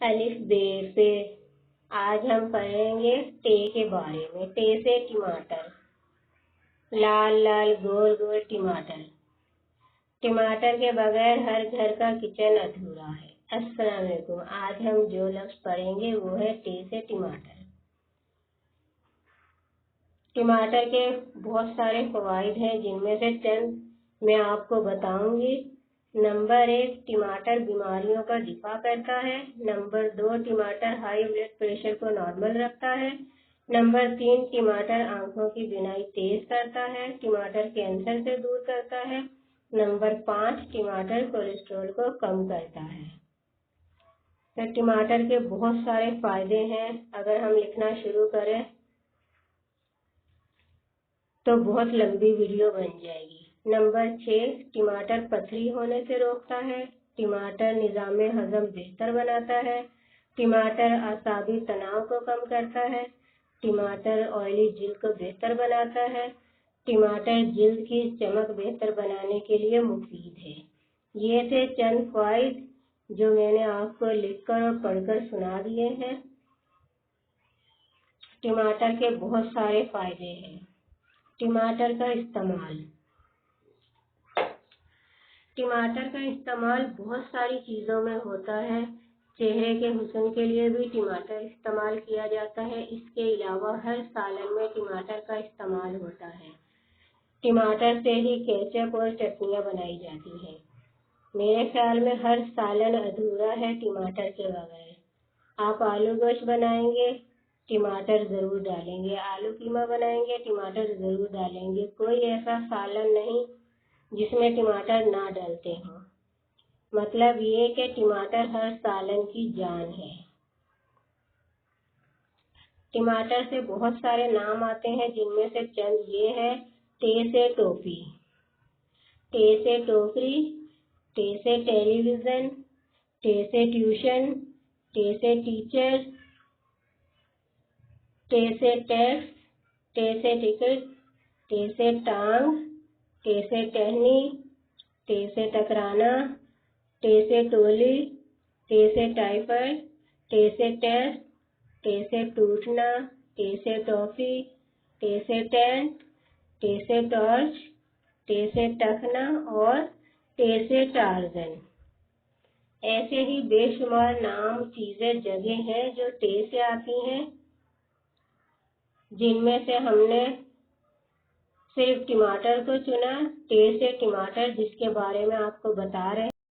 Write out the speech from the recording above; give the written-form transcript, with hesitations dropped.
अलिफ बे पे। आज हम पढ़ेंगे टे के बारे में। टे से टमाटर, लाल लाल गोल गोल टमाटर। टमाटर के बगैर हर घर का किचन अधूरा है। अस्सलाम वालेकुम। आज हम जो लफ्ज पढ़ेंगे वो है टे से टमाटर। टमाटर के बहुत सारे फवाइद हैं, जिनमें से चंद मैं आपको बताऊंगी। नंबर 1, टमाटर बीमारियों का दिफा करता है। नंबर 2, टमाटर हाई ब्लड प्रेशर को नॉर्मल रखता है। नंबर 3, टमाटर आंखों की बीनाई तेज करता है। टमाटर कैंसर से दूर करता है। नंबर 5, टमाटर कोलेस्ट्रॉल को कम करता है। तो टमाटर के बहुत सारे फायदे हैं। अगर हम लिखना शुरू करें तो बहुत लंबी वीडियो बन जाएगी। नंबर 6, टमाटर पथरी होने से रोकता है। टमाटर निज़ाम हजम बेहतर बनाता है। टमाटर आसाबी तनाव को कम करता है। टमाटर ऑयली जिल्द को बेहतर बनाता है। टमाटर जिल्द की चमक बेहतर बनाने के लिए मुफीद है। ये थे चंद फायदे जो मैंने आपको लिखकर और पढ़कर सुना दिए हैं। टमाटर के बहुत सारे फायदे हैं। टमाटर का इस्तेमाल। टमाटर का इस्तेमाल बहुत सारी चीज़ों में होता है। चेहरे के हुस्न के लिए भी टमाटर इस्तेमाल किया जाता है। इसके अलावा हर सालन में टमाटर का इस्तेमाल होता है। टमाटर से ही केचप और चटनियाँ बनाई जाती हैं। मेरे ख्याल में हर सालन अधूरा है टमाटर के बगैर। आप आलू गोश्त बनाएंगे, टमाटर ज़रूर डालेंगे। आलू कीमा बनाएंगे, टमाटर ज़रूर डालेंगे। कोई ऐसा सालन नहीं जिसमें टमाटर ना डालते हों। मतलब ये कि टमाटर हर सालन की जान है। टमाटर से बहुत सारे नाम आते हैं, जिनमें से चंद ये है। टे से टोपी, टे से टोकरी, टे से टेलीविज़न, टे से ट्यूशन, टे से टीचर, टे से टैक्स, टे से टिकट, टे से टांग, टे से टहनी, टे से टकराना, टे से टोली, टे से टाइफाइड, टे से टेस्ट, टे से टूटना, टे से टॉफी, टे से टेंट, टे से टॉर्च, टे से टखना और टे से टार्जन। ऐसे ही बेशुमार नाम, चीजें, जगह हैं जो टे से आती हैं, जिनमें से हमने सिर्फ टमाटर को चुना। टे से टमाटर जिसके बारे में आपको बता रहे